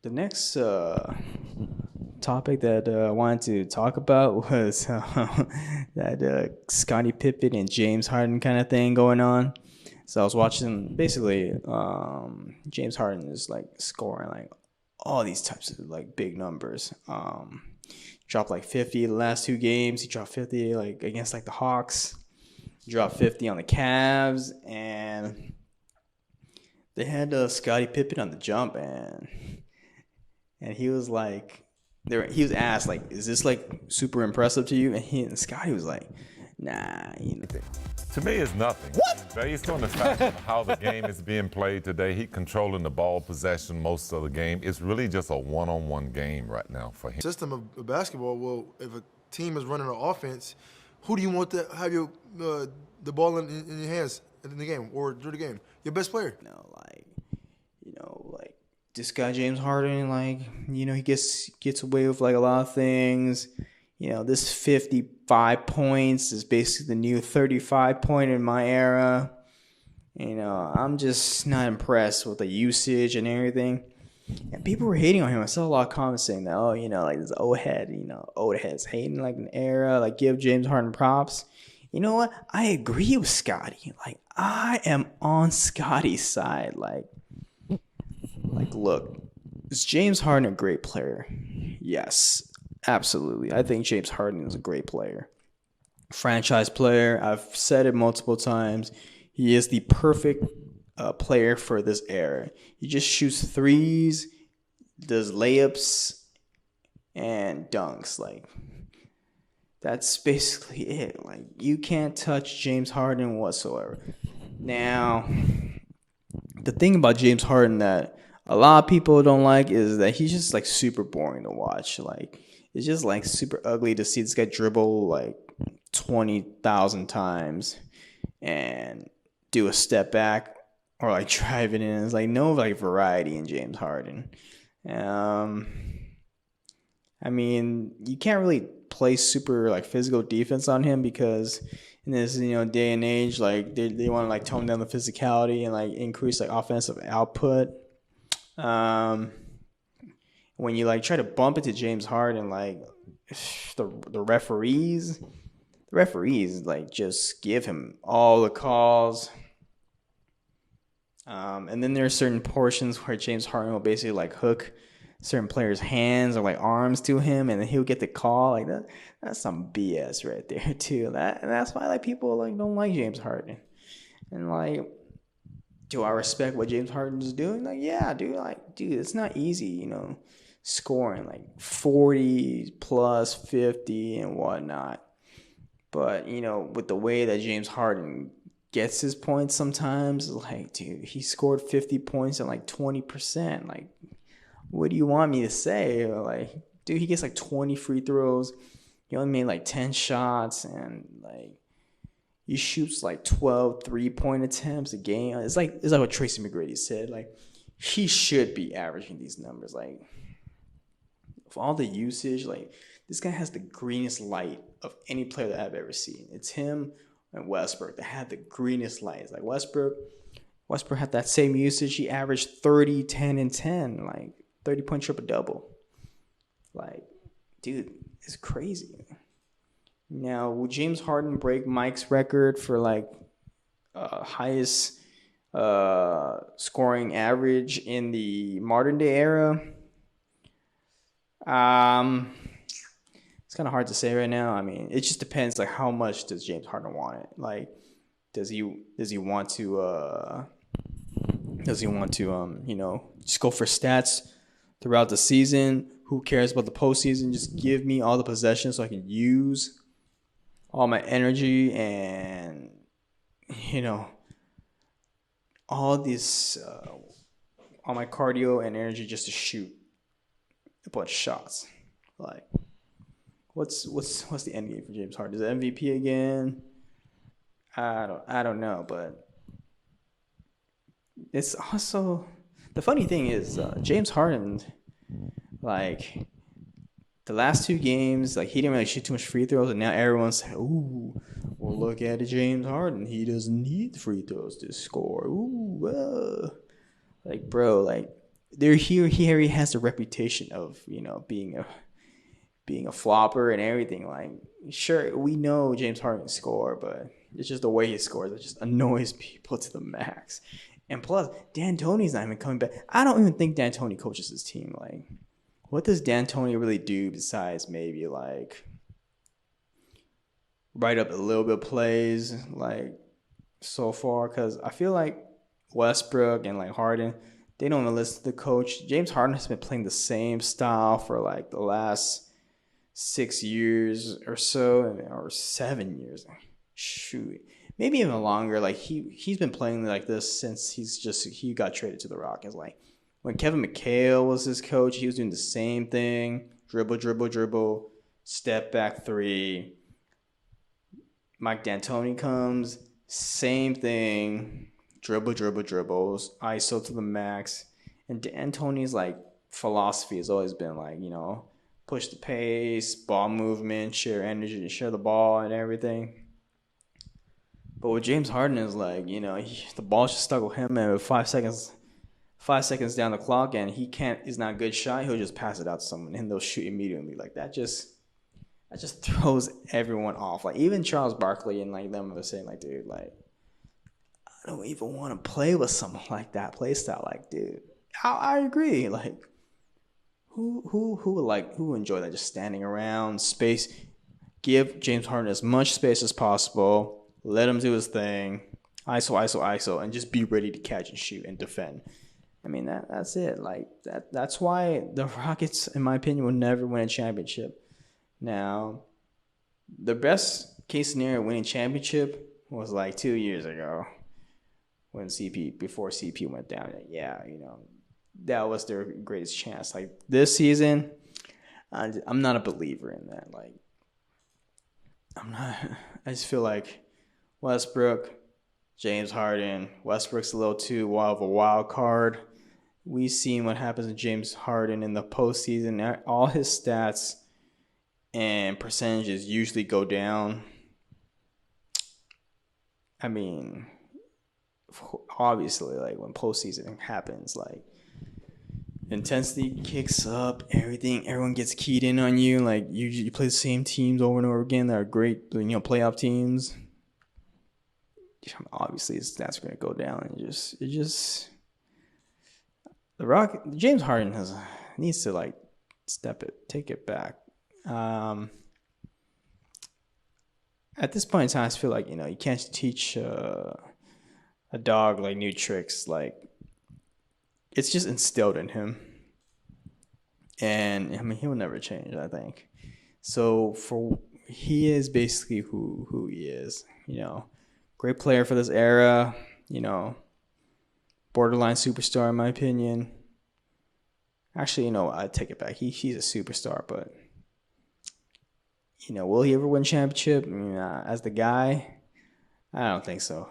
The next topic that I wanted to talk about was that Scottie Pippen and James Harden kind of thing going on. So I was watching basically James Harden is like scoring like all these types of like big numbers. Dropped like 50 the last two games. He dropped 50 like against like the Hawks. Dropped 50 on the Cavs, and they had Scottie Pippen on the jump, and he was like, he was asked like, "Is this like super impressive to you?" And Scotty was like, "Nah, you know." To me, it's nothing. What? Based on the fact of how the game is being played today, he controlling the ball possession most of the game. It's really just a one-on-one game right now for him. System of basketball. Well, if a team is running an offense, who do you want to have your the ball in your hands in the game or through the game? Your best player. Like this guy James Harden, like he gets away with like a lot of things. This 55 points is basically the new 35 point in my era. I'm just not impressed with the usage and everything. And people were hating on him. I saw a lot of comments saying that, like this old head, old heads hating like an era, like give James Harden props. You know what? I agree with Scotty. Like I am on Scotty's side. Like look, is James Harden a great player? Yes, absolutely. I think James Harden is a great player. Franchise player. I've said it multiple times. He is the perfect player for this era. He just shoots threes, does layups, and dunks. Like, that's basically it. Like, you can't touch James Harden whatsoever. Now, the thing about James Harden that a lot of people don't like is that he's just like super boring to watch. Like, it's just like super ugly to see this guy dribble like 20,000 times and do a step back or like drive it in. It's like no like variety in James Harden. I mean, you can't really play super like physical defense on him because in this day and age, like they want to like tone down the physicality and like increase like offensive output. When you like try to bump into James Harden, like the referees like just give him all the calls. And then there are certain portions where James Harden will basically like hook certain players' hands or like arms to him, and then he'll get the call. Like that's some BS right there too. And that's why like people like don't like James Harden. And like, do I respect what James Harden is doing? Like, yeah, dude. Like, dude, it's not easy, scoring like 40 plus 50 and whatnot. But with the way that James Harden gets his points sometimes, like, dude, he scored 50 points at like 20%. Like, what do you want me to say? Like, dude, he gets like 20 free throws. He only made like 10 shots, and like he shoots like 12 3-point attempts a game. It's like what Tracy McGrady said. Like, he should be averaging these numbers. Like, for all the usage, like this guy has the greenest light of any player that I've ever seen. It's him and Westbrook that had the greenest lights. Like Westbrook had that same usage. He averaged 30, 10, and 10, like 30-point triple-double. Like, dude, it's crazy. Now, will James Harden break Mike's record for like highest scoring average in the modern day era? It's kind of hard to say right now. I mean, it just depends. Like, how much does James Harden want it? Like, does he want to just go for stats throughout the season? Who cares about the postseason? Just give me all the possessions so I can use all my energy and all this all my cardio and energy just to shoot a bunch of shots. Like, what's the end game for James Harden? Is it MVP again? I don't know, but it's also the funny thing is James Harden, like the last two games, like he didn't really shoot too much free throws, and now everyone's saying, "Ooh, well look at James Harden. He doesn't need free throws to score." Ooh, like bro, like they're here. He already has the reputation of being a flopper and everything. Like, sure, we know James Harden score, but it's just the way he scores. It just annoys people to the max. And plus, D'Antoni's not even coming back. I don't even think D'Antoni coaches his team. Like, what does D'Antoni really do besides maybe like write up a little bit of plays like so far? Because I feel like Westbrook and like Harden, they don't even listen to the coach. James Harden has been playing the same style for like the last 6 years or so, or 7 years. Shoot, maybe even longer. Like he's been playing like this since he got traded to the Rockets. Like when Kevin McHale was his coach, he was doing the same thing: dribble, dribble, dribble, step back three. Mike D'Antoni comes, same thing: dribble, dribble, dribbles, ISO to the max. And D'Antoni's like philosophy has always been like, push the pace, ball movement, share energy, share the ball and everything. But with James Harden is like, the ball just stuck with him, and with 5 seconds down the clock, and is not a good shot, he'll just pass it out to someone, and they'll shoot immediately. Like that just throws everyone off. Like even Charles Barkley and like them were saying, like, dude, like I don't even want to play with someone like that play style. Like, dude, I agree. Like, who enjoy that? Just standing around, space. Give James Harden as much space as possible. Let him do his thing. ISO, ISO, ISO, and just be ready to catch and shoot and defend. I mean, that's it. Like that's why the Rockets, in my opinion, will never win a championship. Now, the best case scenario winning championship was like 2 years ago when before CP went down. Yeah, that was their greatest chance. Like this season, I'm not a believer in that. Like I'm not. I just feel like Westbrook, James Harden. Westbrook's a little too wild of a wild card. We've seen what happens to James Harden in the postseason. All his stats and percentages usually go down. I mean, obviously, like when postseason happens, like intensity kicks up, everyone gets keyed in on you. Like you play the same teams over and over again that are great, playoff teams. Obviously, his stats are going to go down, and James Harden needs to like take it back. At this point in time, I feel like you can't teach a dog like new tricks. Like it's just instilled in him, and I mean he'll never change. I think so. He is basically who he is. Great player for this era. Borderline superstar in my opinion. Actually, I take it back. He's a superstar, but will he ever win a championship? As the guy, I don't think so.